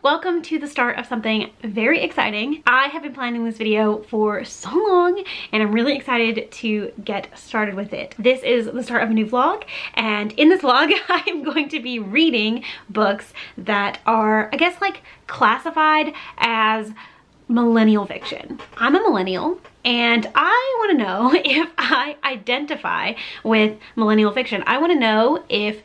welcome to the start of something very exciting. I have been planning this video for so long and I'm really excited to get started with it. This is the start of a new vlog, and in this vlog I am going to be reading books that are, I guess, like classified as millennial fiction. I'm a millennial and I want to know if I identify with millennial fiction. I want to know if,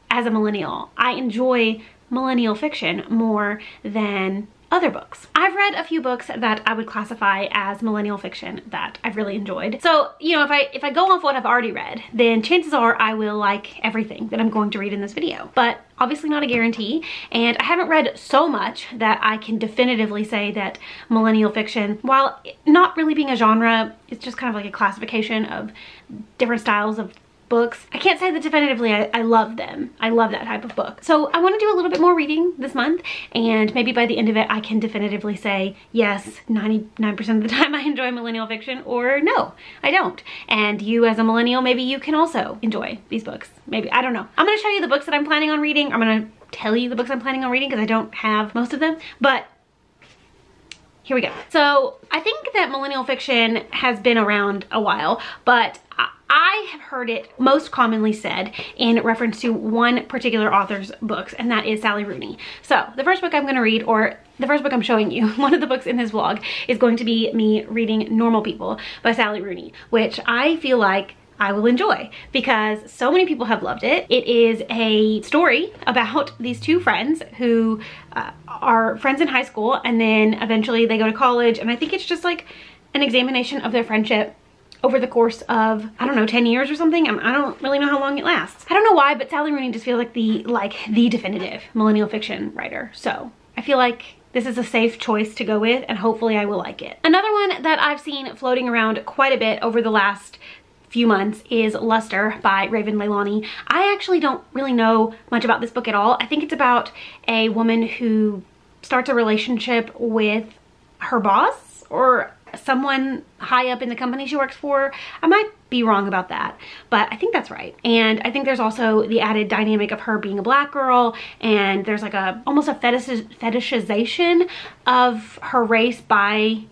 as a millennial, I enjoy millennial fiction more than other books. I've read a few books that I would classify as millennial fiction that I've really enjoyed. So, you know, if I go off what I've already read, then chances are I will like everything that I'm going to read in this video. But obviously not a guarantee, and I haven't read so much that I can definitively say that millennial fiction, while not really being a genre, it's just kind of like a classification of different styles of books. I can't say that definitively I love them. I love that type of book. So I want to do a little bit more reading this month, and maybe by the end of it I can definitively say yes, 99% of the time I enjoy millennial fiction, or no, I don't. And you as a millennial, maybe you can also enjoy these books. Maybe, I don't know. I'm going to show you the books that I'm planning on reading. I'm going to tell you the books I'm planning on reading because I don't have most of them, but here we go. So I think that millennial fiction has been around a while, but I have heard it most commonly said in reference to one particular author's books, and that is Sally Rooney. So the first book I'm going to read, or the first book I'm showing you, one of the books in this vlog, is going to be me reading Normal People by Sally Rooney, which I feel like I will enjoy because so many people have loved it. It is a story about these two friends who are friends in high school, and then eventually they go to college, and I think it's just like an examination of their friendship over the course of, I don't know, 10 years or something. I don't really know how long it lasts. I don't know why, but Sally Rooney just feels like the definitive millennial fiction writer. So I feel like this is a safe choice to go with, and hopefully I will like it. Another one that I've seen floating around quite a bit over the last few months is Luster by Raven Leilani. I actually don't really know much about this book at all. I think it's about a woman who starts a relationship with her boss, or someone high up in the company she works for. I might be wrong about that, but I think that's right. And I think there's also the added dynamic of her being a black girl, and there's like almost a fetishization of her race by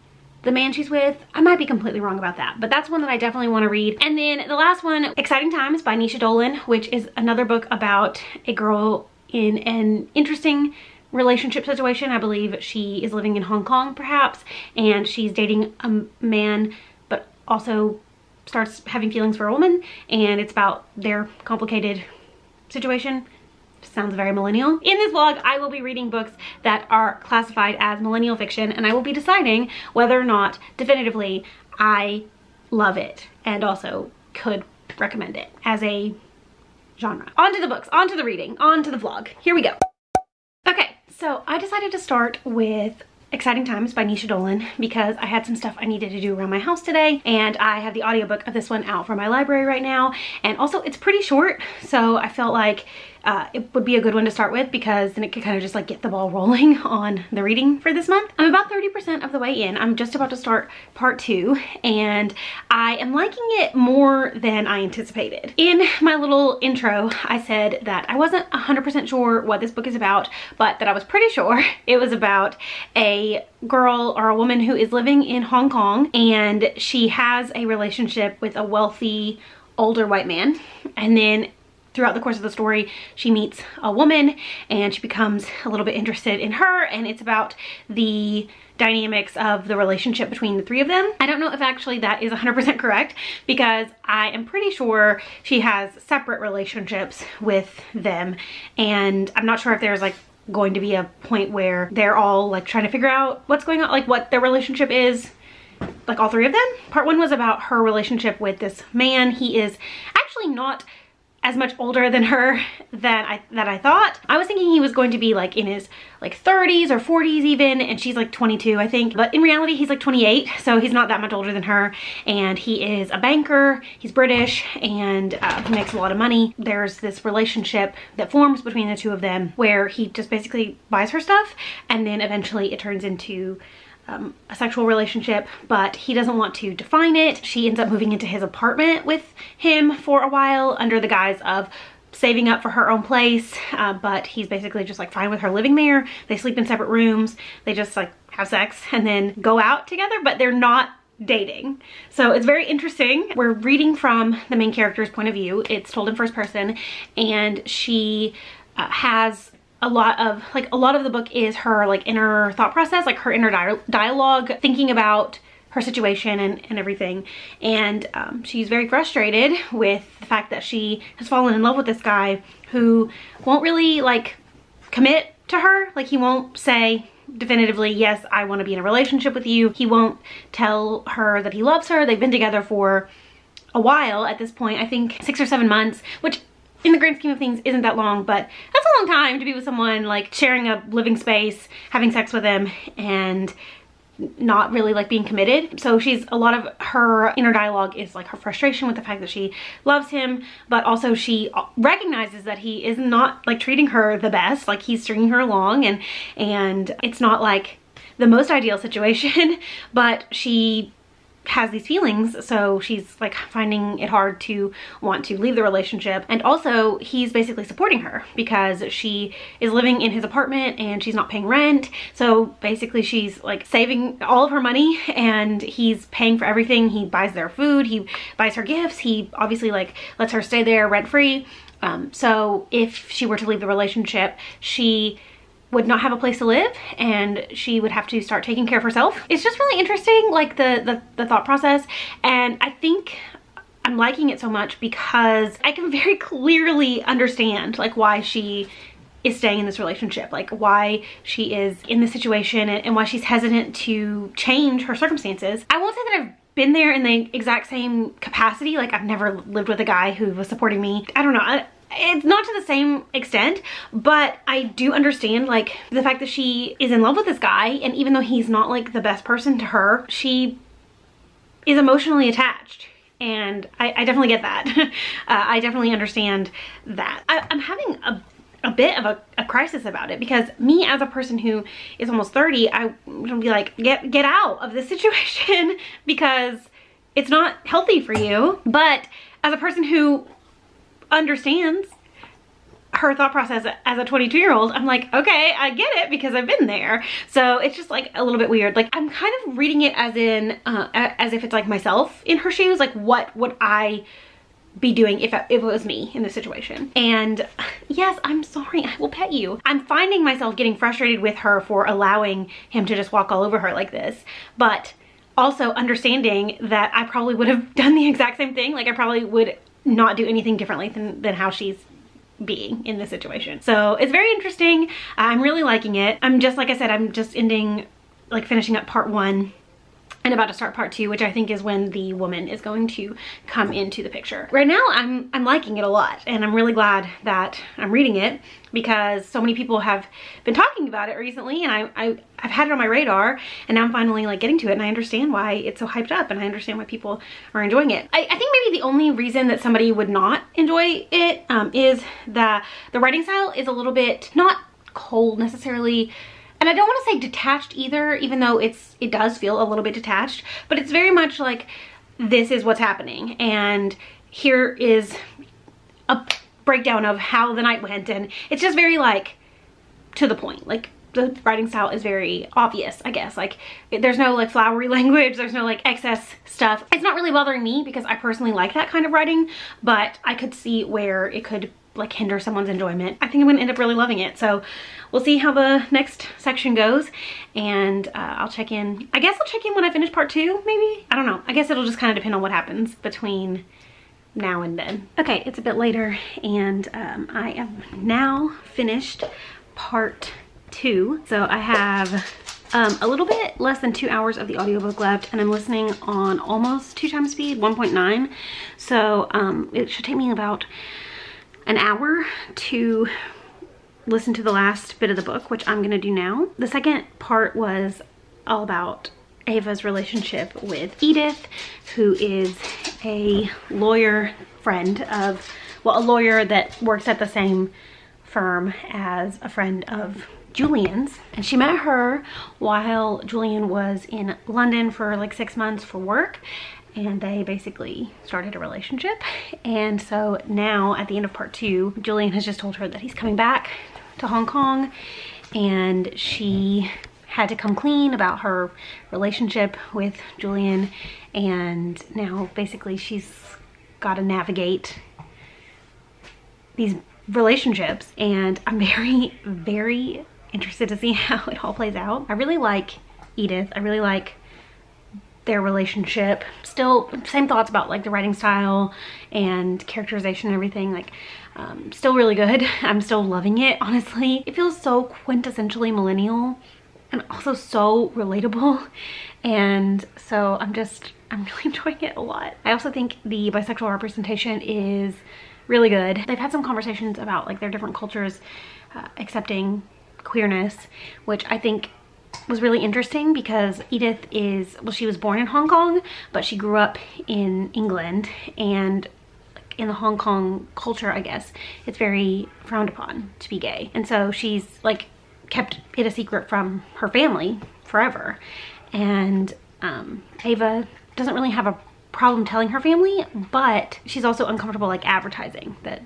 the man she's with. I might be completely wrong about that, but that's one that I definitely want to read. And then the last one, Exciting Times by Nisha Dolan, which is another book about a girl in an interesting relationship situation. I believe she is living in Hong Kong perhaps, and she's dating a man but also starts having feelings for a woman, and it's about their complicated situation. Sounds very millennial. In this vlog I will be reading books that are classified as millennial fiction, and I will be deciding whether or not definitively I love it and also could recommend it as a genre. On to the books, on to the reading, on to the vlog. Here we go. Okay, so I decided to start with Exciting Times by Nisha Dolan because I had some stuff I needed to do around my house today, and I have the audiobook of this one out from my library right now, and also it's pretty short, so I felt like it would be a good one to start with because then it could kind of just like get the ball rolling on the reading for this month. I'm about 30% of the way in. I'm just about to start part 2, and I am liking it more than I anticipated. In my little intro, I said that I wasn't 100% sure what this book is about, but that I was pretty sure it was about a girl or a woman who is living in Hong Kong, and she has a relationship with a wealthy older white man, and then throughout the course of the story she meets a woman and she becomes a little bit interested in her, and it's about the dynamics of the relationship between the three of them. I don't know if actually that is 100% correct because I am pretty sure she has separate relationships with them, and I'm not sure if there's like going to be a point where they're all like trying to figure out what's going on, like what their relationship is, like all three of them. Part 1 was about her relationship with this man. He is actually not as much older than her that I thought. I was thinking he was going to be like in his like 30s or 40s even, and she's like 22 I think, but in reality he's like 28, so he's not that much older than her, and he is a banker, he's British, and he makes a lot of money. There's this relationship that forms between the two of them where he just basically buys her stuff, and then eventually it turns into a sexual relationship, but he doesn't want to define it. She ends up moving into his apartment with him for a while under the guise of saving up for her own place, but he's basically just like fine with her living there. They sleep in separate rooms. They just like have sex and then go out together, but they're not dating. So it's very interesting. We're reading from the main character's point of view. It's told in first person, and she has a lot of the book is her like inner thought process, like her inner dialogue, thinking about her situation and everything. And she's very frustrated with the fact that she has fallen in love with this guy who won't really like commit to her. Like, he won't say definitively, yes, I want to be in a relationship with you. He won't tell her that he loves her. They've been together for a while at this point, I think 6 or 7 months, which in the grand scheme of things isn't that long, but that's a long time to be with someone, like sharing a living space, having sex with him, and not really like being committed. So a lot of her inner dialogue is like her frustration with the fact that she loves him, but also she recognizes that he is not like treating her the best. Like, he's stringing her along, and it's not like the most ideal situation, but she has these feelings, so she's like finding it hard to want to leave the relationship. And also, he's basically supporting her because she is living in his apartment and she's not paying rent. So basically she's like saving all of her money, and he's paying for everything. He buys their food, he buys her gifts, he obviously like lets her stay there rent free. So if she were to leave the relationship, she would not have a place to live, and she would have to start taking care of herself. It's just really interesting, like the thought process, and I think I'm liking it so much because I can very clearly understand like why she is staying in this relationship, like why she is in this situation, and why she's hesitant to change her circumstances. I won't say that I've been there in the exact same capacity. Like, I've never lived with a guy who was supporting me. I don't know. It's not to the same extent, but I do understand like the fact that she is in love with this guy, and even though he's not like the best person to her, she is emotionally attached, and I definitely get that. I definitely understand that. I'm having a bit of a crisis about it, because me as a person who is almost 30, I would be like, get out of this situation because it's not healthy for you. But as a person who understands her thought process as a 22-year-old, I'm like, okay, I get it because I've been there. So it's just like a little bit weird. Like, I'm kind of reading it as in as if it's like myself in her shoes. Like, what would I be doing if it was me in this situation? And yes, I'm sorry, I will pet you. I'm finding myself getting frustrated with her for allowing him to just walk all over her like this, but also understanding that I probably would have done the exact same thing. Like, I probably would not do anything differently than how she's being in this situation. So it's very interesting. I'm really liking it. I'm just, like I said, I'm just finishing up part 1 and about to start part 2, which I think is when the woman is going to come into the picture. Right now, I'm liking it a lot, and I'm really glad that I'm reading it because so many people have been talking about it recently, and I've had it on my radar, and now I'm finally like getting to it, and I understand why it's so hyped up, and I understand why people are enjoying it. I think maybe the only reason that somebody would not enjoy it is that the writing style is a little bit not cold necessarily. And I don't want to say detached either, even though it does feel a little bit detached, but it's very much like, this is what's happening, and here is a breakdown of how the night went, and it's just very like to the point. Like, the writing style is very obvious, I guess. Like, there's no like flowery language, there's no like excess stuff. It's not really bothering me because I personally like that kind of writing, but I could see where it could like hinder someone's enjoyment. I think I'm gonna end up really loving it. So we'll see how the next section goes, and I'll check in. I guess I'll check in when I finish part 2, maybe? I don't know. I guess it'll just kind of depend on what happens between now and then. Okay, it's a bit later, and I am now finished part 2. So I have a little bit less than 2 hours of the audiobook left, and I'm listening on almost 2 times speed, 1.9. So it should take me about an hour to listen to the last bit of the book, which I'm gonna do now. The second part was all about Ava's relationship with Edith, who is a lawyer friend of, well, a lawyer that works at the same firm as a friend of Julian's. And she met her while Julian was in London for like 6 months for work. and they basically started a relationship. And so now at the end of part 2, Julian has just told her that he's coming back to Hong Kong, and she had to come clean about her relationship with Julian, and now basically she's got to navigate these relationships, and I'm very interested to see how it all plays out. I really like Edith. I really like their relationship. Still same thoughts about like the writing style and characterization and everything, like still really good. I'm still loving it, honestly. It feels so quintessentially millennial and also so relatable, and so I'm really enjoying it a lot. I also think the bisexual representation is really good. They've had some conversations about like their different cultures accepting queerness, which I think was really interesting because Edith is, well, she was born in Hong Kong, but she grew up in England, and in the Hong Kong culture, I guess, it's very frowned upon to be gay. And so she's like kept it a secret from her family forever. And Ava doesn't really have a problem telling her family, but she's also uncomfortable like advertising that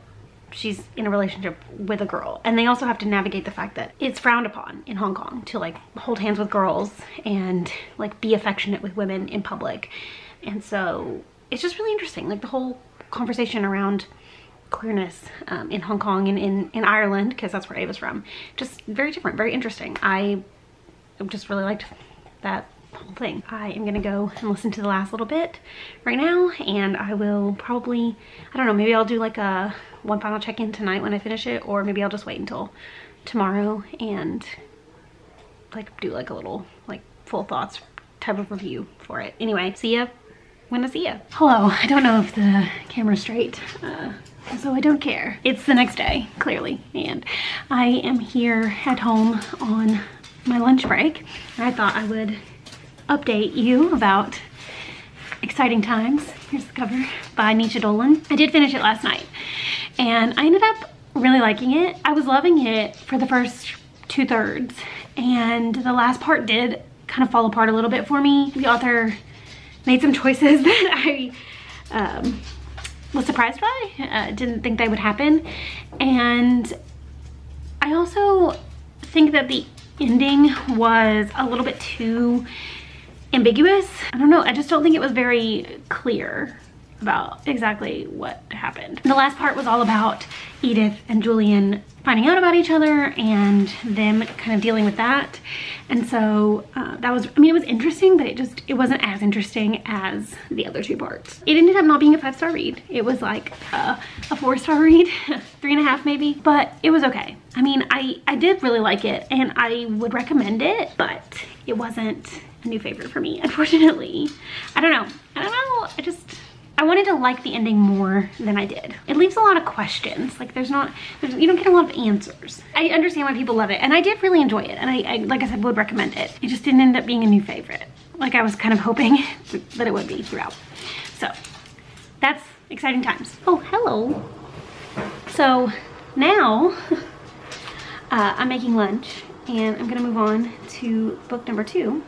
she's in a relationship with a girl. And they also have to navigate the fact that it's frowned upon in Hong Kong to like hold hands with girls and like be affectionate with women in public. And so it's just really interesting, like the whole conversation around queerness in Hong Kong and in Ireland, because that's where Ava's from. Just very different, very interesting. I just really liked that whole thing. I am gonna go and listen to the last little bit right now, and I will probably, I don't know, maybe I'll do like a one final check-in tonight when I finish it, or maybe I'll just wait until tomorrow and like do like a little like full thoughts type of review for it. Anyway, see ya when I see ya. Hello, I don't know if the camera's straight, so I don't care. It's the next day, clearly, and I am here at home on my lunch break. I thought I would update you about Exciting Times. Here's the cover by Nisha Dolan. I did finish it last night, and I ended up really liking it. I was loving it for the first 2/3, and the last part did kind of fall apart a little bit for me. The author made some choices that I was surprised by. Didn't think they would happen. And I also think that the ending was a little bit too ambiguous. I don't know, I just don't think it was very clear about exactly what happened. The last part was all about Edith and Julian finding out about each other and them kind of dealing with that. And so that was, I mean, it was interesting, but it wasn't as interesting as the other 2 parts. It ended up not being a 5-star read. It was like a 4-star read, 3.5 maybe, but it was okay. I mean, I did really like it, and I would recommend it, but it wasn't a new favorite for me, unfortunately. I don't know, I wanted to like the ending more than I did. It leaves a lot of questions. Like you don't get a lot of answers. I understand why people love it, and I did really enjoy it, and I like I said, would recommend it. It just didn't end up being a new favorite, like I was kind of hoping that it would be throughout. So that's Exciting Times. Oh, hello. So now I'm making lunch, and I'm gonna move on to book number 2.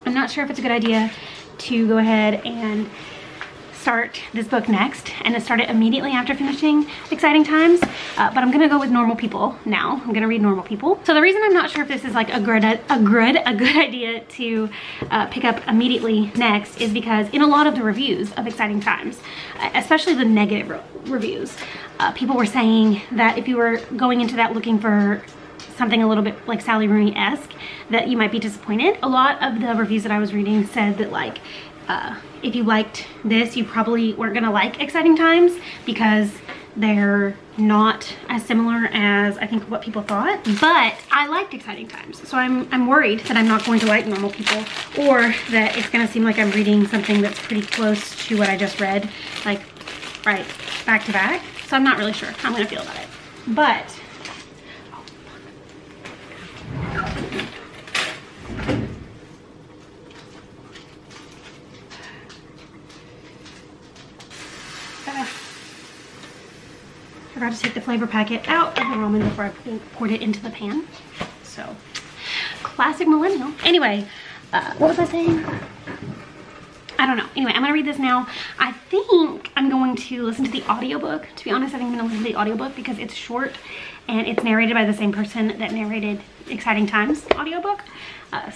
I'm not sure if it's a good idea to go ahead and start this book next and start it immediately after finishing Exciting Times, but I'm gonna go with Normal People now. I'm gonna read Normal People. So the reason I'm not sure if this is like a good idea to pick up immediately next is because in a lot of the reviews of Exciting Times, especially the negative reviews, people were saying that if you were going into that looking for something a little bit like Sally Rooney-esque, that you might be disappointed. A lot of the reviews that I was reading said that like if you liked this, you probably weren't gonna like Exciting Times because they're not as similar as I think what people thought. But I liked Exciting Times, so I'm worried that I'm not going to like Normal People, or that it's gonna seem like I'm reading something that's pretty close to what I just read, like right back to back. So I'm not really sure how I'm gonna feel about it. But forgot to take the flavor packet out of the ramen before I poured it into the pan. So, classic millennial. Anyway, what was I saying? I don't know. Anyway, I'm gonna read this now. I think I'm going to listen to the audiobook. To be honest, I think I'm gonna listen to the audiobook because it's short and it's narrated by the same person that narrated Exciting Times audiobook.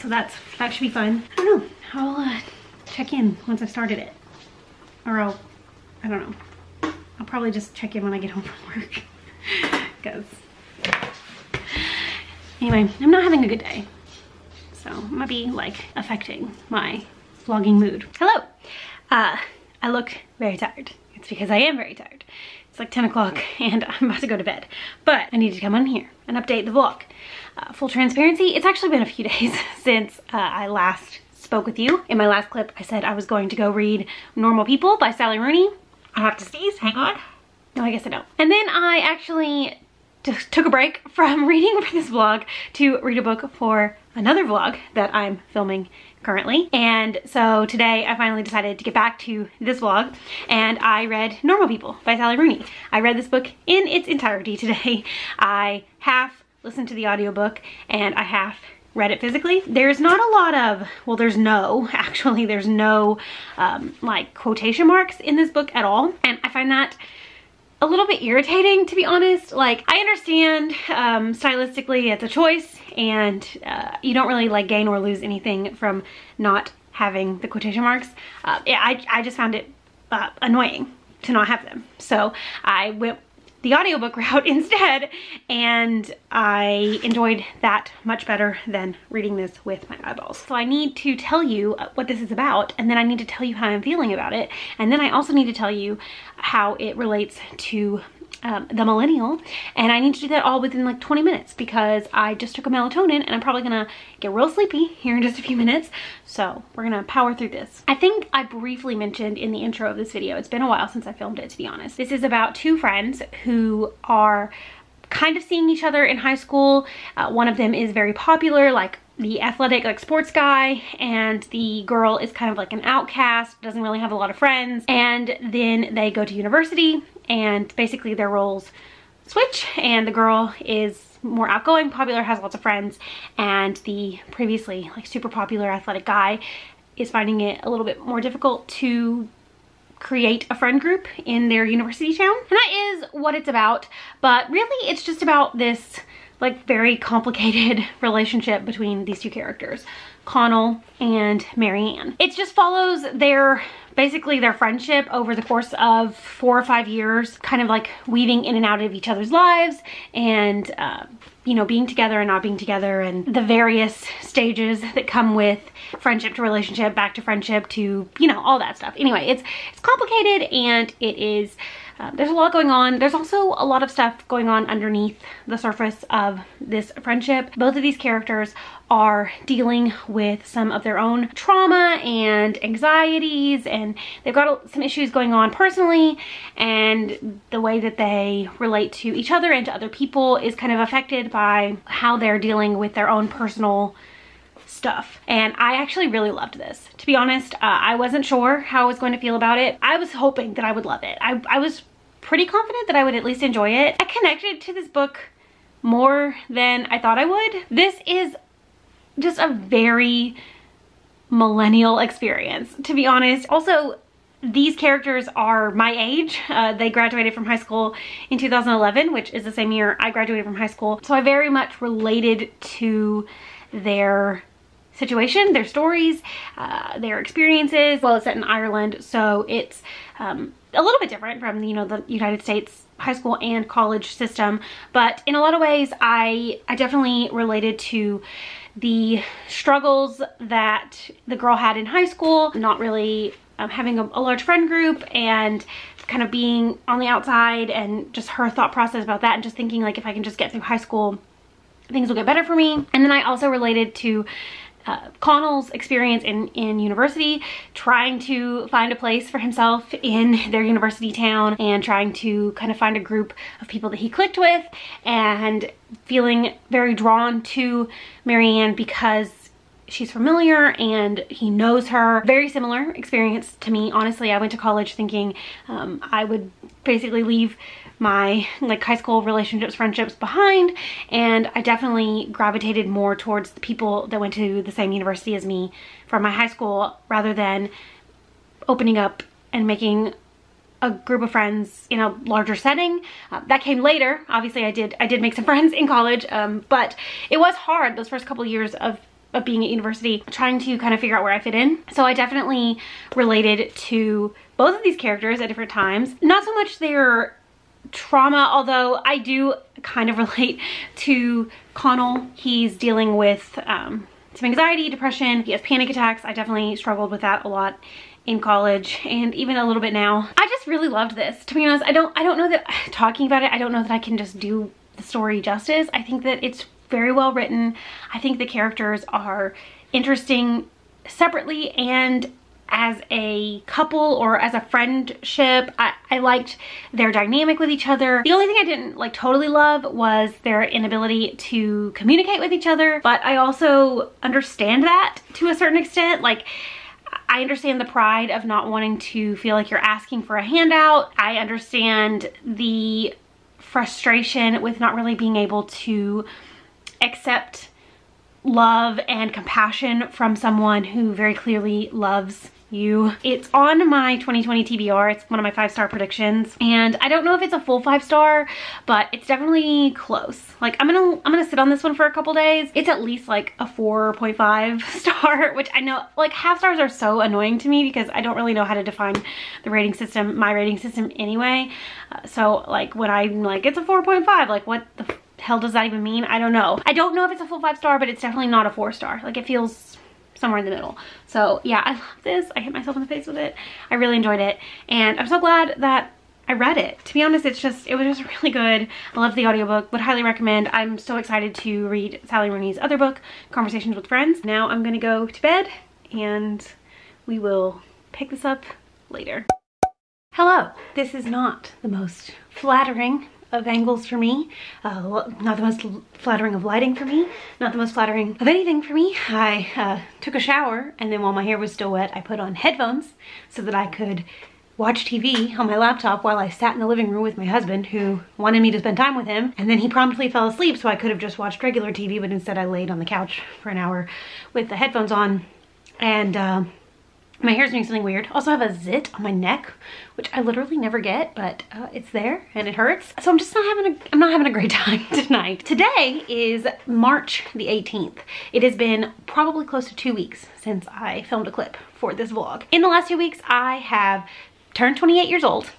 So that should be fun. I don't know. I'll check in once I've started it. Or I don't know. I'll probably just check in when I get home from work. Because anyway, I'm not having a good day. So it might be like affecting my vlogging mood. Hello. I look very tired. It's because I am very tired. It's like 10 o'clock and I'm about to go to bed. But I need to come on here and update the vlog. Full transparency, it's actually been a few days since I last spoke with you. In my last clip, I said I was going to go read Normal People by Sally Rooney. I have to sneeze, hang on. No, I guess I don't. And then I actually just took a break from reading for this vlog to read a book for another vlog that I'm filming currently. And so today I finally decided to get back to this vlog and I read Normal People by Sally Rooney. I read this book in its entirety today. I half listened to the audiobook and I half read it physically. There's not a lot of, well, there's no like quotation marks in this book at all. And I find that a little bit irritating, to be honest. Like, I understand stylistically it's a choice and you don't really like gain or lose anything from not having the quotation marks. Yeah, I just found it annoying to not have them. So I went the audiobook route instead and I enjoyed that much better than reading this with my eyeballs. So I need to tell you what this is about, and then I need to tell you how I'm feeling about it, and then I also need to tell you how it relates to the millennial, and I need to do that all within like 20 minutes because I just took a melatonin and I'm probably gonna get real sleepy here in just a few minutes. So we're gonna power through this. I think I briefly mentioned in the intro of this video, it's been a while since I filmed it, to be honest. This is about two friends who are kind of seeing each other in high school. One of them is very popular, like the athletic, like sports guy, and the girl is kind of like an outcast, doesn't really have a lot of friends. And then they go to university and basically their roles switch and the girl is more outgoing, popular, has lots of friends, and the previously like super popular athletic guy is finding it a little bit more difficult to create a friend group in their university town. And that is what it's about, but really it's just about this like very complicated relationship between these two characters, Connell and Marianne. It just follows basically their friendship over the course of 4 or 5 years, kind of like weaving in and out of each other's lives and you know, being together and not being together, and the various stages that come with friendship to relationship, back to friendship to, you know, all that stuff. Anyway, it's complicated and it is, there's a lot going on. There's also a lot of stuff going on underneath the surface of this friendship. Both of these characters are dealing with some of their own trauma and anxieties, and they've got some issues going on personally, and the way that they relate to each other and to other people is kind of affected by how they're dealing with their own personal stuff. And I actually really loved this. To be honest, I wasn't sure how I was going to feel about it. I was hoping that I would love it. I was pretty confident that I would at least enjoy it. I connected to this book more than I thought I would. This is just a very millennial experience, to be honest. Also, these characters are my age. They graduated from high school in 2011, which is the same year I graduated from high school. So I very much related to their situation, their stories, their experiences. Well, it's set in Ireland, so it's a little bit different from, you know, the United States high school and college system, but in a lot of ways I definitely related to the struggles that the girl had in high school, not really having a large friend group and kind of being on the outside, and just her thought process about that, and just thinking like, if I can just get through high school, things will get better for me. And then I also related to Connell's experience in university, trying to find a place for himself in their university town and trying to kind of find a group of people that he clicked with, and feeling very drawn to Marianne because she's familiar and he knows her. Very similar experience to me. Honestly, I went to college thinking I would basically leave my like high school relationships, friendships behind, and I definitely gravitated more towards the people that went to the same university as me from my high school rather than opening up and making a group of friends in a larger setting. That came later. Obviously I did make some friends in college, but it was hard those first couple of years of being at university, trying to kind of figure out where I fit in. So I definitely related to both of these characters at different times. Not so much their trauma, although I do kind of relate to Connell. He's dealing with some anxiety, depression, he has panic attacks. I definitely struggled with that a lot in college and even a little bit now. I just really loved this. To be honest, I don't know that talking about it, I don't know that I can just do the story justice. I think that it's very well written. I think the characters are interesting separately and as a couple or as a friendship. I liked their dynamic with each other. The only thing I didn't like totally love was their inability to communicate with each other, but I also understand that to a certain extent. Like, I understand the pride of not wanting to feel like you're asking for a handout. I understand the frustration with not really being able to accept love and compassion from someone who very clearly loves you. It's on my 2020 TBR. It's one of my 5-star predictions, and I don't know if it's a full 5-star, but it's definitely close. Like, I'm gonna sit on this one for a couple days. It's at least like a 4.5 star, which I know, like, half stars are so annoying to me because I don't really know how to define the rating system, my rating system anyway. So like when I'm like, it's a 4.5, like what the hell does that even mean? I don't know. I don't know if it's a full 5-star, but it's definitely not a 4-star. Like, it feels somewhere in the middle. So yeah, I love this. I hit myself in the face with it. I really enjoyed it, and I'm so glad that I read it. To be honest, it was just really good. I love the audiobook, would highly recommend. I'm so excited to read Sally Rooney's other book, Conversations with Friends. Now I'm gonna go to bed and we will pick this up later. Hello, this is not the most flattering of angles for me, not the most flattering of lighting for me, not the most flattering of anything for me. I took a shower, and then while my hair was still wet, I put on headphones so that I could watch TV on my laptop while I sat in the living room with my husband, who wanted me to spend time with him, and then he promptly fell asleep, so I could have just watched regular TV, but instead I laid on the couch for an hour with the headphones on, and my hair's doing something weird. Also, I have a zit on my neck, which I literally never get, but it's there and it hurts. So I'm not having a great time tonight. Today is March the 18th. It has been probably close to 2 weeks since I filmed a clip for this vlog. In the last 2 weeks, I have turned 28 years old.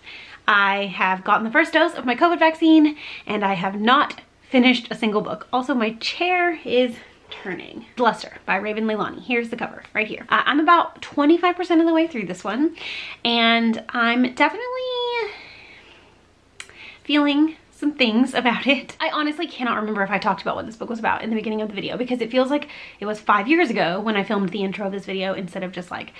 I have gotten the first dose of my COVID vaccine, and I have not finished a single book. Also, my chair is turning. Luster by Raven Leilani. Here's the cover right here. I'm about 25% of the way through this one, and I'm definitely feeling some things about it. I honestly cannot remember if I talked about what this book was about in the beginning of the video, because it feels like it was 5 years ago when I filmed the intro of this video instead of just like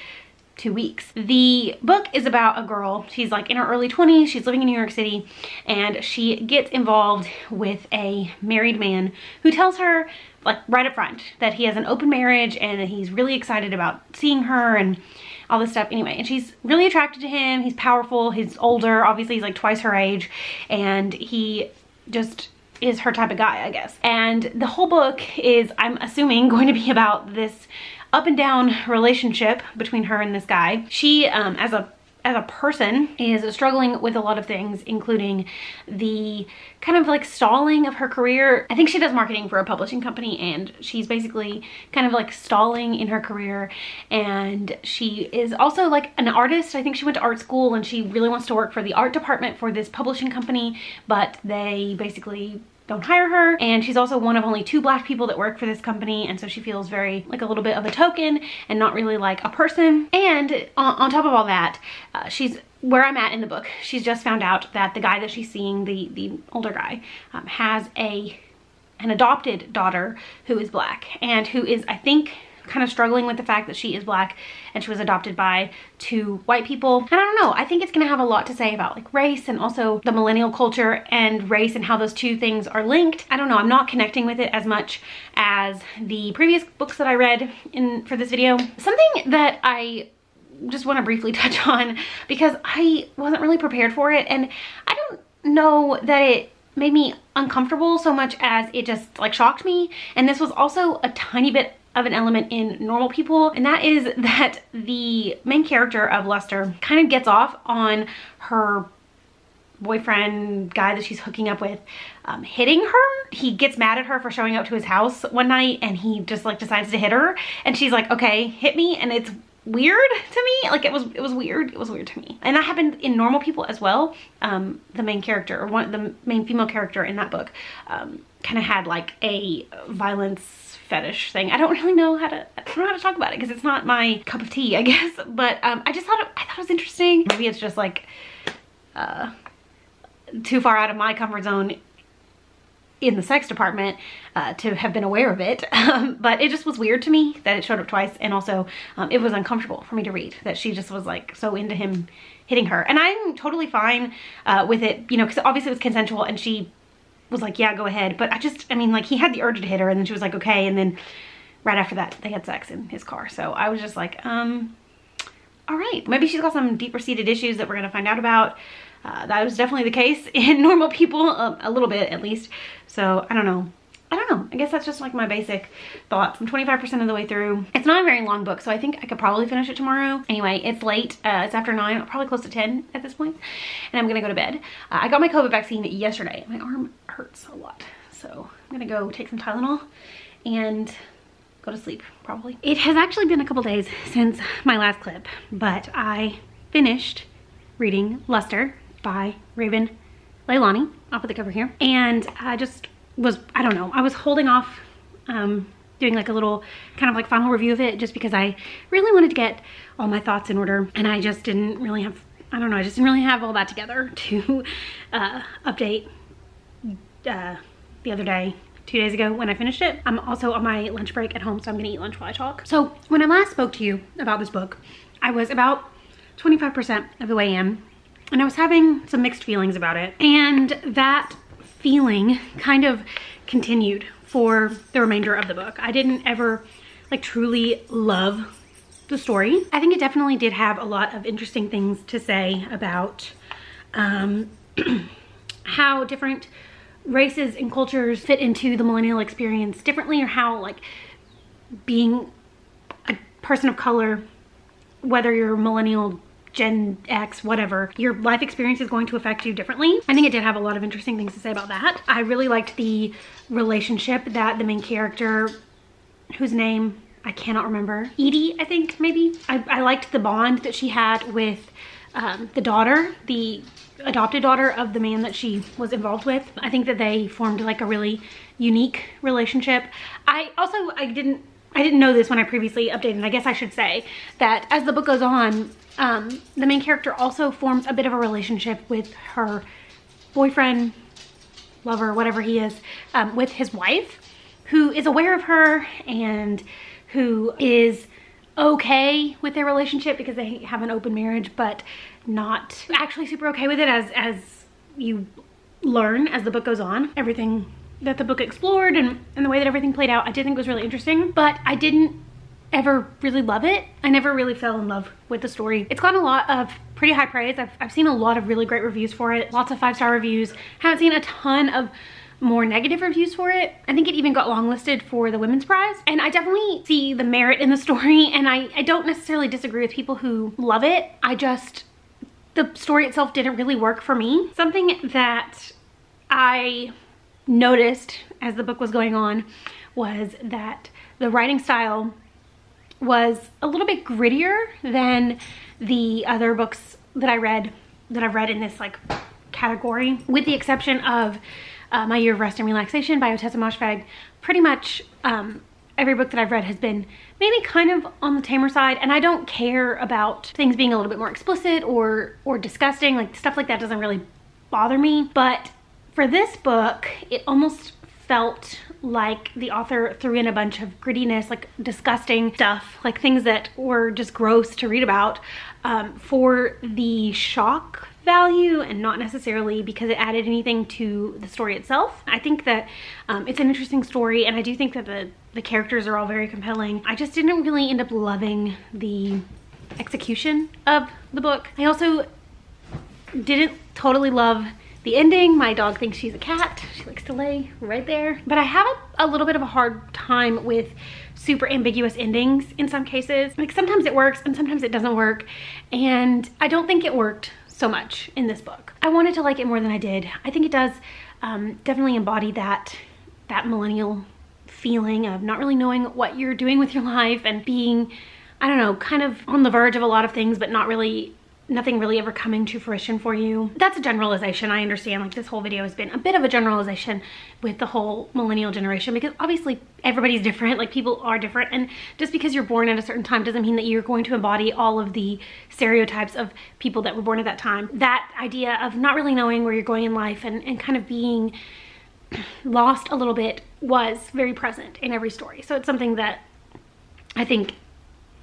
2 weeks. The book is about a girl. She's like in her early 20s. She's living in New York City, and she gets involved with a married man who tells her, like right up front, that he has an open marriage and that he's really excited about seeing her and all this stuff. Anyway, and she's really attracted to him. He's powerful. He's older. Obviously, he's like twice her age, and he just is her type of guy, I guess. And the whole book is, I'm assuming, going to be about this up and down relationship between her and this guy. She, as a person, is struggling with a lot of things, including the kind of like stalling of her career. I think she does marketing for a publishing company, and she's basically kind of like stalling in her career. And she is also like an artist. I think she went to art school, and she really wants to work for the art department for this publishing company, but they basically don't hire her. And she's also one of only 2 Black people that work for this company, and so she feels very like a little bit of a token and not really like a person. And on top of all that, she's where I'm at in the book. She's just found out that the guy that she's seeing, the older guy, has an adopted daughter who is Black, and who is, I think, kind of struggling with the fact that she is Black and she was adopted by 2 white people. And I don't know, I think it's gonna have a lot to say about like race, and also the millennial culture and race, and how those 2 things are linked. I don't know, I'm not connecting with it as much as the previous books that I read for this video. Something that I just want to briefly touch on, because I wasn't really prepared for it, and I don't know that it made me uncomfortable so much as it just like shocked me. And this was also a tiny bit of an element in Normal People, and that is that the main character of Luster kind of gets off on her boyfriend guy that she's hooking up with hitting her. He gets mad at her for showing up to his house one night, and he just like decides to hit her, and she's like, okay, hit me. And it's weird to me. Like it was weird. It was weird to me. And that happened in Normal People as well. The main character, or the main female character in that book, kind of had like a violence fetish thing. I don't really know how to, talk about it because it's not my cup of tea, I guess. But I thought it was interesting. Maybe it's just like too far out of my comfort zone in the sex department to have been aware of it. But it just was weird to me that it showed up twice, and also it was uncomfortable for me to read that she just was like so into him hitting her. And I'm totally fine with it, you know, because obviously it was consensual, and she was like, yeah, go ahead. But I mean, like, he had the urge to hit her, and then she was like, okay, and then right after that they had sex in his car. So I was just like, all right, maybe she's got some deeper seated issues that we're gonna find out about. That was definitely the case in Normal People, a little bit at least. So I don't know. I guess that's just like my basic thoughts. I'm 25% of the way through. It's not a very long book, so I think I could probably finish it tomorrow. Anyway, it's late. It's after 9, probably close to 10 at this point, and I'm gonna go to bed. I got my COVID vaccine yesterday. My arm hurts a lot, so I'm gonna go take some Tylenol and go to sleep, probably. It has actually been a couple days since my last clip, but I finished reading Luster by Raven Leilani. I'll put the cover here. And I just was, I don't know, I was holding off doing like a little kind of like final review of it just because I really wanted to get all my thoughts in order, and I just didn't really have, I don't know, I just didn't really have all that together to update the other day, 2 days ago when I finished it. I'm also on my lunch break at home, so I'm gonna eat lunch while I talk. So when I last spoke to you about this book, I was about 25% of the way in, and I was having some mixed feelings about it. And that feeling kind of continued for the remainder of the book. I didn't ever like truly love the story. I think it definitely did have a lot of interesting things to say about how different races and cultures fit into the millennial experience differently, or how like being a person of color, whether you're millennial, Gen X, whatever, your life experience is going to affect you differently. I think it did have a lot of interesting things to say about that. I really liked the relationship that the main character, whose name I cannot remember, Edie, I think, maybe. I liked the bond that she had with the daughter, the adopted daughter of the man that she was involved with. I think that they formed like a really unique relationship. I didn't know this when I previously updated. I guess I should say that as the book goes on, the main character also forms a bit of a relationship with her boyfriend, lover, whatever he is, with his wife, who is aware of her and who is okay with their relationship because they have an open marriage, but not actually super okay with it, as you learn as the book goes on. Everything that the book explored and the way that everything played out, I did think was really interesting, but I didn't ever really love it. I never really fell in love with the story. It's gotten a lot of pretty high praise. I've seen a lot of really great reviews for it, lots of 5-star reviews. Haven't seen a ton of more negative reviews for it. I think it even got longlisted for the Women's Prize, and I definitely see the merit in the story, and I don't necessarily disagree with people who love it. The story itself didn't really work for me. Something that I noticed as the book was going on was that the writing style was a little bit grittier than the other books that I've read in this like category, with the exception of My Year of Rest and Relaxation by Otessa Moshfegh. Pretty much every book that I've read has been maybe kind of on the tamer side, and I don't care about things being a little bit more explicit or disgusting. Like, stuff like that doesn't really bother me. But for this book, it almost felt like the author threw in a bunch of grittiness, like disgusting stuff, like things that were just gross to read about, for the shock value and not necessarily because it added anything to the story itself. I think that it's an interesting story, and I do think that the characters are all very compelling. I just didn't really end up loving the execution of the book. I also didn't totally love the ending. My dog thinks she's a cat. She likes to lay right there. But I have a little bit of a hard time with super ambiguous endings in some cases. Like sometimes it works and sometimes it doesn't work. And I don't think it worked so much in this book. I wanted to like it more than I did. I think it does definitely embody that millennial feeling of not really knowing what you're doing with your life and being, I don't know, kind of on the verge of a lot of things, but nothing really ever coming to fruition for you. That's a generalization. I understand, like, this whole video has been a bit of a generalization with the whole millennial generation, because obviously everybody's different, like people are different, and just because you're born at a certain time doesn't mean that you're going to embody all of the stereotypes of people that were born at that time. That idea of not really knowing where you're going in life and kind of being lost a little bit was very present in every story. So it's something that I think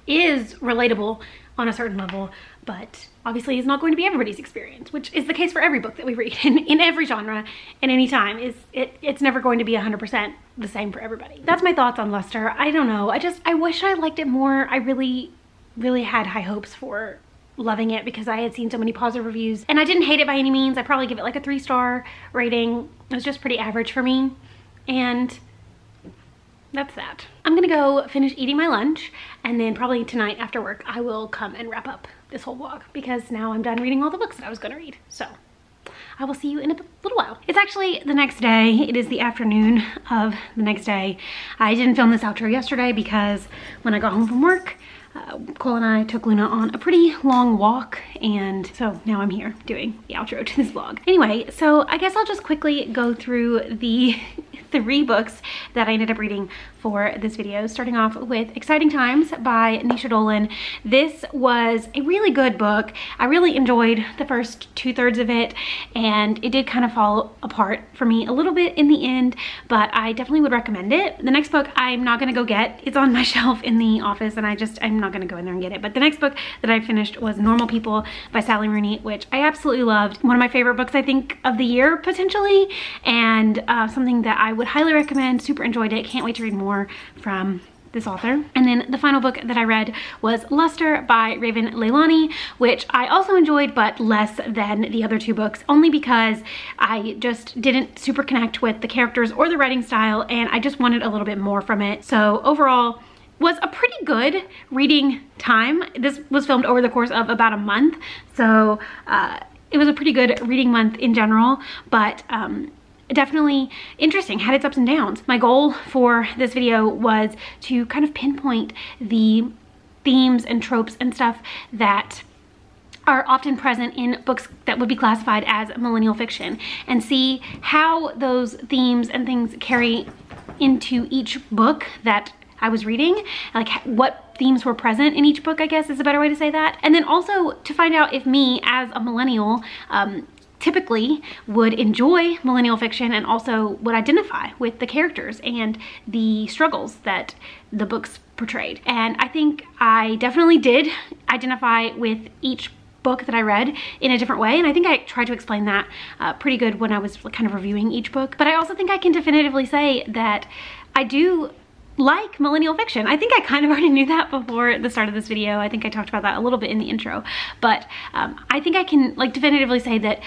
is relatable on a certain level, but obviously is not going to be everybody's experience, which is the case for every book that we read in every genre and any time. It's never going to be 100% the same for everybody. That's my thoughts on Luster. I don't know. I wish I liked it more. I really had high hopes for loving it because I had seen so many positive reviews, and I didn't hate it by any means. I probably give it like a 3-star rating. It was just pretty average for me, and that's that. I'm gonna go finish eating my lunch, and then probably tonight after work I will come and wrap up this whole vlog because now I'm done reading all the books that I was gonna read. So I will see you in a little while. It's actually the next day. It is the afternoon of the next day. I didn't film this outro yesterday because when I got home from work, Cole and I took Luna on a pretty long walk, and so now I'm here doing the outro to this vlog. Anyway, so I guess I'll just quickly go through the 3 books that I ended up reading for this video, starting off with Exciting Times by Nisha Dolan. This was a really good book. I really enjoyed the first 2/3 of it, and it did kind of fall apart for me a little bit in the end, but I definitely would recommend it. The next book I'm not gonna go get. It's on my shelf in the office, and I'm not gonna go in there and get it. But the next book that I finished was Normal People by Sally Rooney, which I absolutely loved. One of my favorite books, I think, of the year, potentially, and something that I would highly recommend. Super enjoyed it. Can't wait to read more from this author. And then the final book that I read was Luster by Raven Leilani, which I also enjoyed, but less than the other 2 books, only because I just didn't super connect with the characters or the writing style, and I just wanted a little bit more from it. So overall, was a pretty good reading time. This was filmed over the course of about a month, so it was a pretty good reading month in general, but definitely interesting, had its ups and downs. My goal for this video was to kind of pinpoint the themes and tropes and stuff that are often present in books that would be classified as millennial fiction, and see how those themes and things carry into each book that I was reading, like what themes were present in each book, I guess is a better way to say that. And then also to find out if me as a millennial typically would enjoy millennial fiction and also would identify with the characters and the struggles that the books portrayed. And I think I definitely did identify with each book that I read in a different way, and I think I tried to explain that pretty good when I was kind of reviewing each book. But I also think I can definitively say that I do like millennial fiction. I think I kind of already knew that before the start of this video. I think I talked about that a little bit in the intro, but I think I can like definitively say that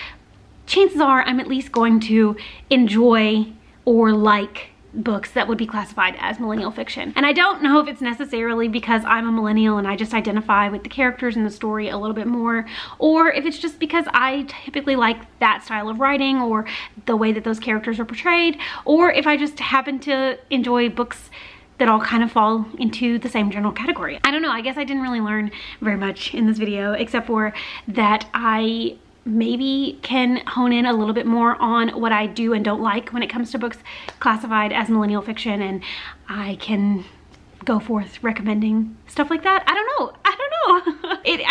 chances are I'm at least going to enjoy or like books that would be classified as millennial fiction. And I don't know if it's necessarily because I'm a millennial and I just identify with the characters in the story a little bit more, or if it's just because I typically like that style of writing or the way that those characters are portrayed, or if I just happen to enjoy books that all kind of fall into the same general category. I don't know, I guess I didn't really learn very much in this video, except for that I maybe can hone in a little bit more on what I do and don't like when it comes to books classified as millennial fiction, and I can go forth recommending stuff like that. I don't know. I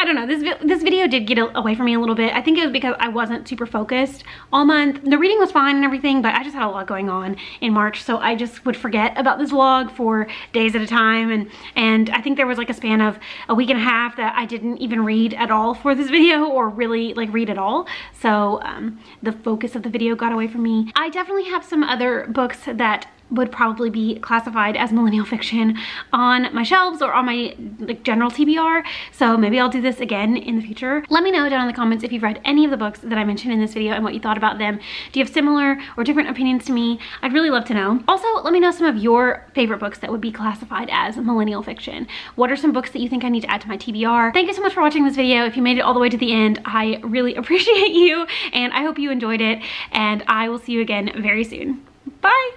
don't know. This video did get away from me a little bit. I think it was because I wasn't super focused all month. The reading was fine and everything, but I just had a lot going on in March, so I just would forget about this vlog for days at a time, and I think there was like a span of a week and a half that I didn't even read at all for this video, or really like read at all. So the focus of the video got away from me. I definitely have some other books that would probably be classified as millennial fiction on my shelves or on my like general TBR. So maybe I'll do this again in the future. Let me know down in the comments if you've read any of the books that I mentioned in this video and what you thought about them. Do you have similar or different opinions to me? I'd really love to know. Also, let me know some of your favorite books that would be classified as millennial fiction. What are some books that you think I need to add to my TBR? Thank you so much for watching this video. If you made it all the way to the end, I really appreciate you, and I hope you enjoyed it, and I will see you again very soon. Bye!